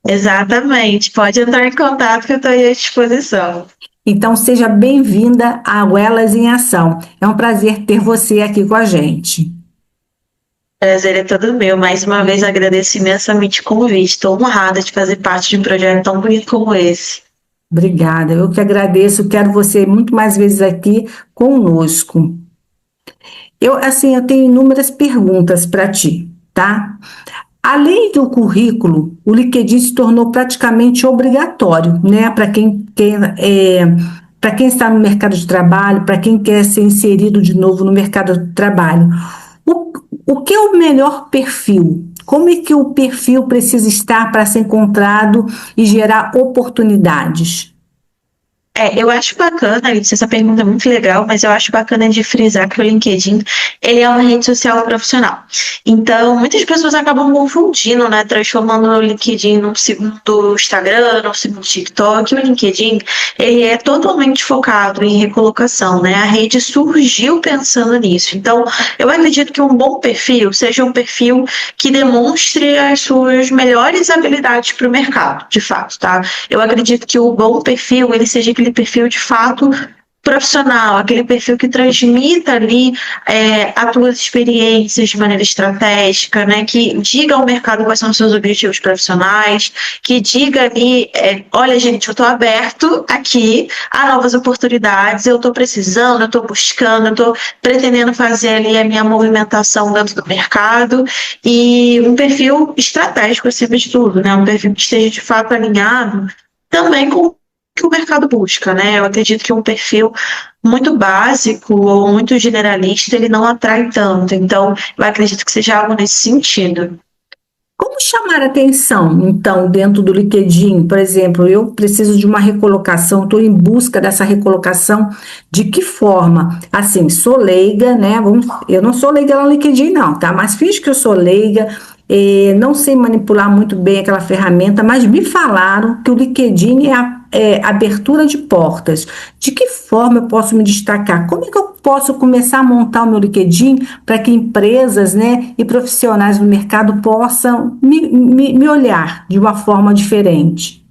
Exatamente. Pode entrar em contato que eu estou aí à disposição. Então seja bem-vinda ao Elas em Ação. É um prazer ter você aqui com a gente. Prazer é todo meu. Mais uma vez agradeço imensamente o convite. Estou honrada de fazer parte de um projeto tão bonito como esse. Obrigada, eu que agradeço. Quero você muito mais vezes aqui conosco. Eu tenho inúmeras perguntas para ti, tá? Além do currículo, o LinkedIn se tornou praticamente obrigatório, né? Para quem está no mercado de trabalho, para quem quer ser inserido de novo no mercado de trabalho. O que é o melhor perfil? Como é que o perfil precisa estar para ser encontrado e gerar oportunidades? Eu acho bacana, Alice, essa pergunta é muito legal, mas eu acho bacana de frisar que o LinkedIn, ele é uma rede social profissional. Então, muitas pessoas acabam confundindo, né, transformando o LinkedIn num segundo Instagram, num segundo TikTok. O LinkedIn, ele é totalmente focado em recolocação, né? A rede surgiu pensando nisso. Então, eu acredito que um bom perfil seja um perfil que demonstre as suas melhores habilidades para o mercado, de fato, tá? Eu acredito que o bom perfil, ele seja aquele perfil de fato profissional, aquele perfil que transmita ali as tuas experiências de maneira estratégica, né? Que diga ao mercado quais são os seus objetivos profissionais, que diga ali, olha gente, eu estou aberto aqui a novas oportunidades, eu estou precisando, eu estou buscando, eu estou pretendendo fazer ali a minha movimentação dentro do mercado, e um perfil estratégico acima de tudo, né? Um perfil que esteja de fato alinhado também com o que o mercado busca, né? Eu acredito que um perfil muito básico ou muito generalista, ele não atrai tanto. Então, eu acredito que seja algo nesse sentido. Como chamar atenção, então, dentro do LinkedIn? Por exemplo, eu preciso de uma recolocação, estou em busca dessa recolocação. De que forma? Assim, sou leiga, né? Eu não sou leiga no LinkedIn, não, tá? Mas finge que eu sou leiga, não sei manipular muito bem aquela ferramenta, mas me falaram que o LinkedIn é abertura de portas. De que forma eu posso me destacar? Como é que eu posso começar a montar o meu LinkedIn para que empresas, né, e profissionais do mercado possam me olhar de uma forma diferente?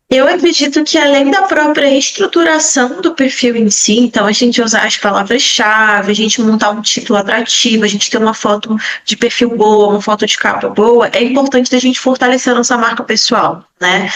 Eu acredito que além da própria estruturação do perfil em si, então a gente usar as palavras-chave, a gente montar um título atrativo, a gente ter uma foto de perfil boa, uma foto de capa boa, é importante a gente fortalecer a nossa marca pessoal, né?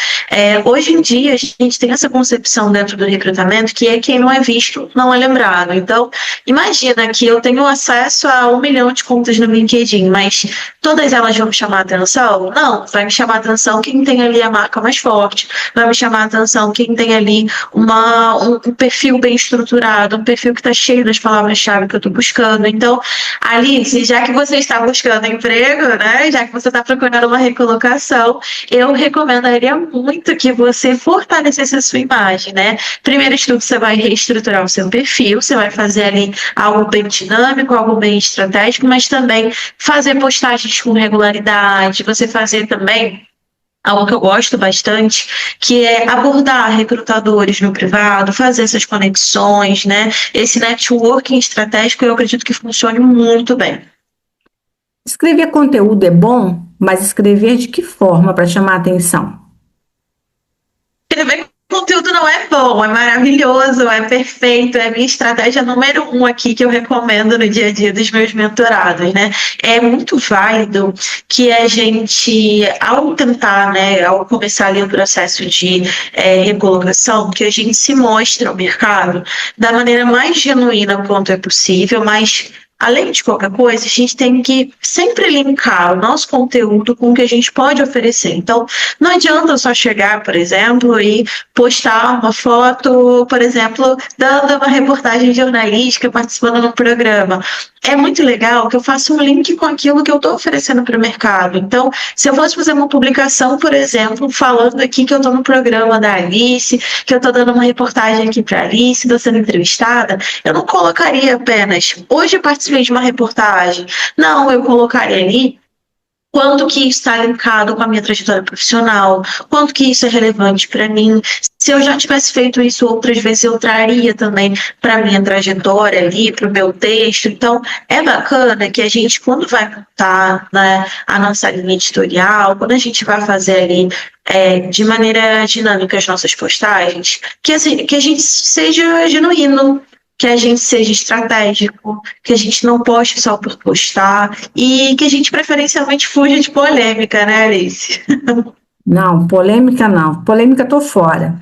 Hoje em dia a gente tem essa concepção dentro do recrutamento que quem não é visto não é lembrado. Então, imagina que eu tenho acesso a 1 milhão de contas no LinkedIn, mas todas elas vão me chamar a atenção? Não, vai me chamar a atenção quem tem ali a marca mais forte, vai me chamar a atenção quem tem ali um perfil bem estruturado, um perfil que está cheio das palavras-chave que eu estou buscando. Então, Alice, já que você está buscando emprego, né, já que você está procurando uma recolocação, eu recomendaria muito que você fortalecesse a sua imagem, né? Primeiro de tudo, você vai reestruturar o seu perfil, você vai fazer ali algo bem dinâmico, algo bem estratégico, mas também fazer postagens com regularidade, você fazer também algo que eu gosto bastante, que é abordar recrutadores no privado, fazer essas conexões, né? Esse networking estratégico eu acredito que funcione muito bem. Escrever conteúdo é bom, mas escrever de que forma para chamar a atenção? Escrever conteúdo não é bom, é maravilhoso, é perfeito, é a minha estratégia número 1 aqui que eu recomendo no dia a dia dos meus mentorados, né? É muito válido que a gente, ao tentar, né, ao começar ali o processo de recolocação, que a gente se mostre ao mercado da maneira mais genuína quanto é possível, mas além de qualquer coisa, a gente tem que sempre linkar o nosso conteúdo com o que a gente pode oferecer. Então, não adianta só chegar, por exemplo, e postar uma foto, por exemplo, dando uma reportagem jornalística, participando de um programa. É muito legal que eu faça um link com aquilo que eu estou oferecendo para o mercado. Então, se eu fosse fazer uma publicação, por exemplo, falando aqui que eu estou no programa da Alice, que eu estou dando uma reportagem aqui para a Alice, estou sendo entrevistada, eu não colocaria apenas, hoje eu participei de uma reportagem. Não, eu colocaria ali quanto que isso está linkado com a minha trajetória profissional, quanto que isso é relevante para mim. Se eu já tivesse feito isso outras vezes, eu traria também para a minha trajetória ali, para o meu texto. Então, é bacana que a gente, quando vai montar, né, a nossa linha editorial, quando a gente vai fazer ali de maneira dinâmica as nossas postagens, que a gente seja genuíno, que a gente seja estratégico, que a gente não poste só por postar e que a gente preferencialmente fuja de polêmica, né, Alice? Não, polêmica não. Polêmica tô fora.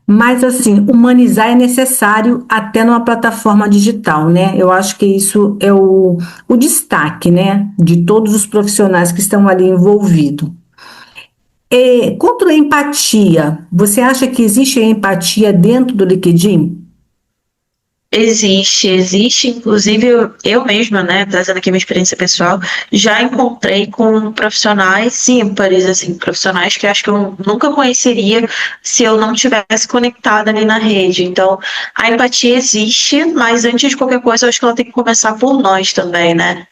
Mas, assim, humanizar é necessário até numa plataforma digital, né? Eu acho que isso é o destaque, né, de todos os profissionais que estão ali envolvidos. Quanto à empatia, você acha que existe a empatia dentro do LinkedIn? Existe, inclusive eu mesma, né, trazendo aqui minha experiência pessoal, já encontrei com profissionais ímpares, assim, profissionais que eu acho que eu nunca conheceria se eu não tivesse conectada ali na rede. Então, a empatia existe, mas antes de qualquer coisa, eu acho que ela tem que começar por nós também, né?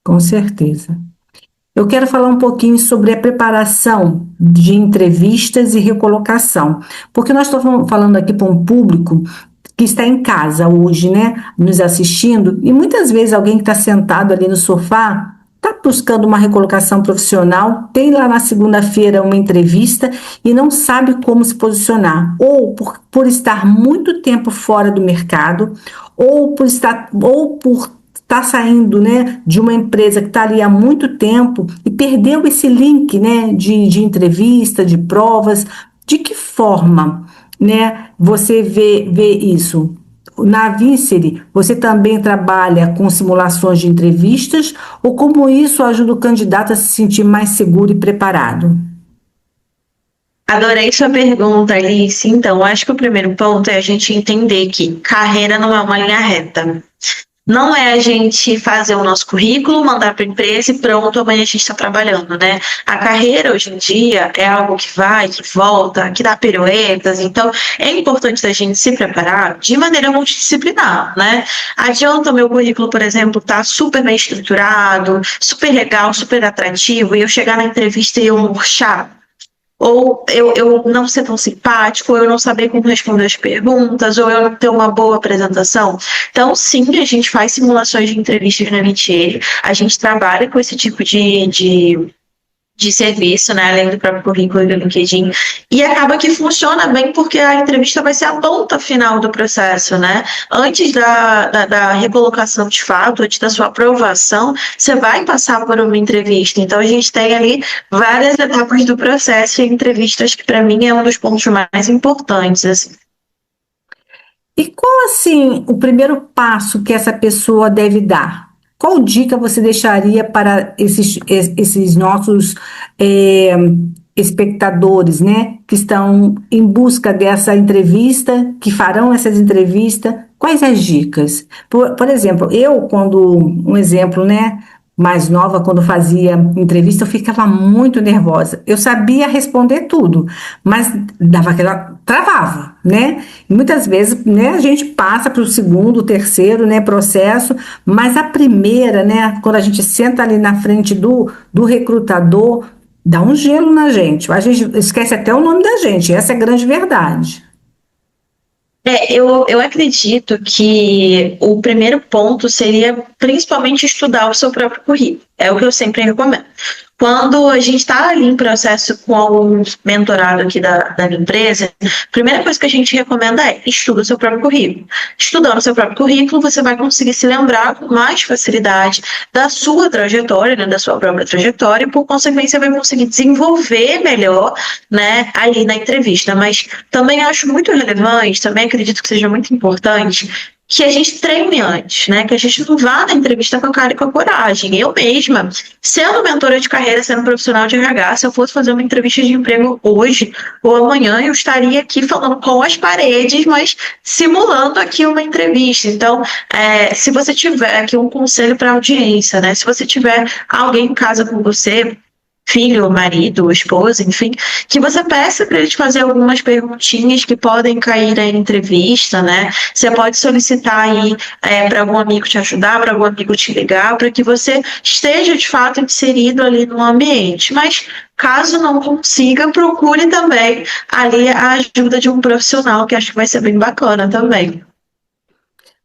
Com certeza. Eu quero falar um pouquinho sobre a preparação de entrevistas e recolocação, porque nós estamos falando aqui para um público que está em casa hoje, né, nos assistindo, e muitas vezes alguém que está sentado ali no sofá está buscando uma recolocação profissional, tem lá na segunda-feira uma entrevista e não sabe como se posicionar, ou por estar muito tempo fora do mercado, ou por estar saindo, né, de uma empresa que está ali há muito tempo e perdeu esse link, né, de entrevista, de provas. De que forma, né, você vê isso? Na Vicere, você também trabalha com simulações de entrevistas ou como isso ajuda o candidato a se sentir mais seguro e preparado? Adorei sua pergunta, Alice. Então, acho que o primeiro ponto é a gente entender que carreira não é uma linha reta. Não é a gente fazer o nosso currículo, mandar para a empresa e pronto, amanhã a gente está trabalhando, né? A carreira hoje em dia é algo que vai, que volta, que dá piruetas, então é importante a gente se preparar de maneira multidisciplinar, né? Adianta o meu currículo, por exemplo, estar super bem estruturado, super legal, super atrativo, e eu chegar na entrevista e eu murchar? Ou eu não ser tão simpático, ou eu não saber como responder as perguntas, ou eu não ter uma boa apresentação. Então, sim, a gente faz simulações de entrevistas na Vicere, a gente trabalha com esse tipo de serviço, né, além do próprio currículo e do LinkedIn, e acaba que funciona bem porque a entrevista vai ser a ponta final do processo, né? Antes da recolocação de fato, antes da sua aprovação, você vai passar por uma entrevista. Então, a gente tem ali várias etapas do processo e entrevistas que, para mim, é um dos pontos mais importantes, assim. E qual, assim, o primeiro passo que essa pessoa deve dar? Qual dica você deixaria para esses nossos espectadores, né, que estão em busca dessa entrevista, que farão essas entrevistas? Quais as dicas? Por exemplo, um exemplo, né, mais nova, quando fazia entrevista, eu ficava muito nervosa. Eu sabia responder tudo, mas dava travava, né? E muitas vezes, né, a gente passa para o segundo, terceiro, né, processo, mas a primeira, né, quando a gente senta ali na frente do recrutador, dá um gelo na gente. A gente esquece até o nome da gente. Essa é a grande verdade. Eu acredito que o primeiro ponto seria principalmente estudar o seu próprio currículo. É o que eu sempre recomendo. Quando a gente está ali em processo com algum mentorado aqui da minha empresa, a primeira coisa que a gente recomenda é estuda o seu próprio currículo. Estudando o seu próprio currículo, você vai conseguir se lembrar com mais facilidade da sua trajetória, né, da sua própria trajetória, e por consequência vai conseguir desenvolver melhor, né, ali na entrevista. Mas também acho muito relevante, também acredito que seja muito importante, que a gente treine antes, né? Que a gente não vá na entrevista com a cara e com a coragem. Eu mesma, sendo mentora de carreira, sendo profissional de RH, se eu fosse fazer uma entrevista de emprego hoje ou amanhã, eu estaria aqui falando com as paredes, mas simulando aqui uma entrevista. Então, se você tiver aqui um conselho para a audiência, né? Se você tiver alguém em casa com você, filho, marido, esposa, enfim, que você peça para eles fazer algumas perguntinhas que podem cair na entrevista, né? Você pode solicitar aí para algum amigo te ajudar, para algum amigo te ligar, para que você esteja de fato inserido ali no ambiente. Mas caso não consiga, procure também ali a ajuda de um profissional, que acho que vai ser bem bacana também.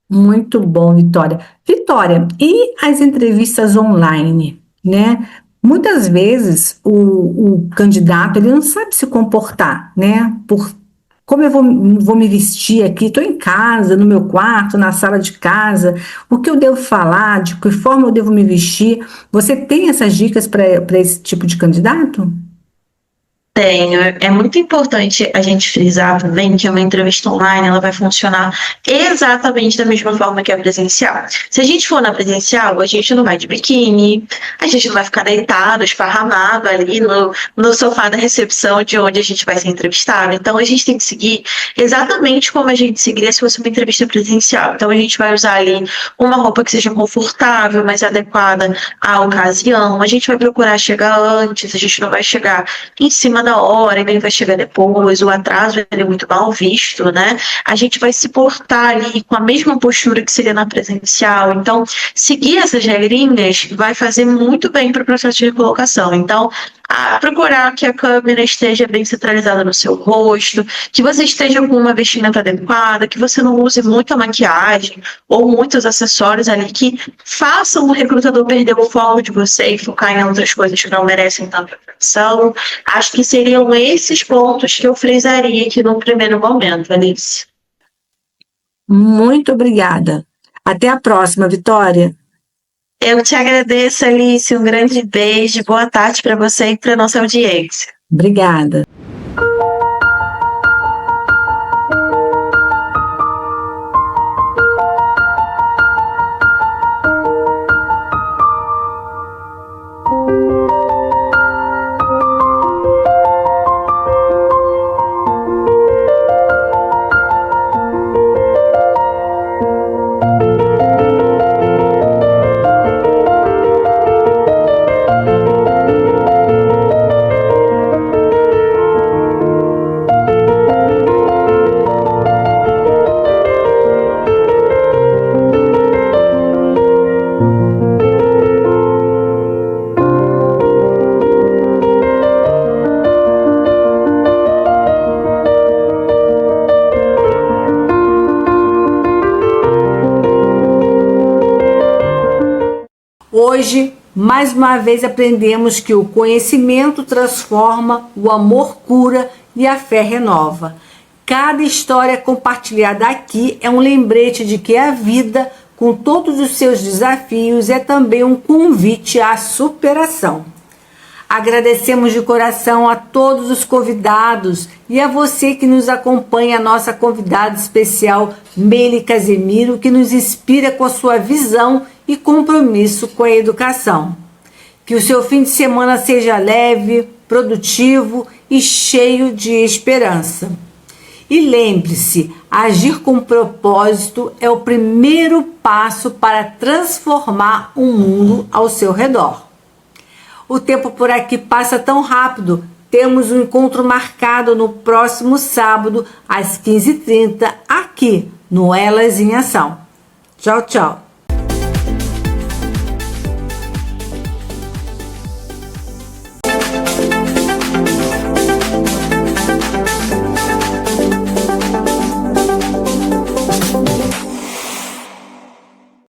Muito bom, Vitória. Vitória, e as entrevistas online, né? Muitas vezes o candidato ele não sabe se comportar, né? Como eu vou me vestir aqui? Estou em casa, no meu quarto, na sala de casa. O que eu devo falar? De que forma eu devo me vestir? Você tem essas dicas para esse tipo de candidato? Tenho. É muito importante a gente frisar também que uma entrevista online ela vai funcionar exatamente da mesma forma que a presencial. Se a gente for na presencial, a gente não vai de biquíni, a gente não vai ficar deitado, esparramado ali no sofá da recepção de onde a gente vai ser entrevistado. Então a gente tem que seguir exatamente como a gente seguiria se fosse uma entrevista presencial. Então a gente vai usar ali uma roupa que seja confortável, mas adequada à ocasião. A gente vai procurar chegar antes, a gente não vai chegar em cima da hora, nem vai chegar depois, o atraso é muito mal visto, né? A gente vai se portar ali com a mesma postura que seria na presencial. Então, seguir essas regrinhas vai fazer muito bem para o processo de recolocação. Então, procurar que a câmera esteja bem centralizada no seu rosto, que você esteja com uma vestimenta adequada, que você não use muita maquiagem ou muitos acessórios ali que façam o recrutador perder o foco de você e focar em outras coisas que não merecem tanta atenção. Acho que seriam esses pontos que eu frisaria aqui no primeiro momento, Alice. Muito obrigada. Até a próxima, Vitória. Eu te agradeço, Alice. Um grande beijo. Boa tarde para você e para nossa audiência. Obrigada. Hoje, mais uma vez aprendemos que o conhecimento transforma, o amor cura e a fé renova. Cada história compartilhada aqui é um lembrete de que a vida, com todos os seus desafios, é também um convite à superação. Agradecemos de coração a todos os convidados e a você que nos acompanha, a nossa convidada especial, Meili Casemiro, que nos inspira com a sua visão e compromisso com a educação. Que o seu fim de semana seja leve, produtivo e cheio de esperança. E lembre-se, agir com propósito é o primeiro passo para transformar o mundo ao seu redor. O tempo por aqui passa tão rápido. Temos um encontro marcado no próximo sábado, às 15h30, aqui no Elas em Ação. Tchau, tchau.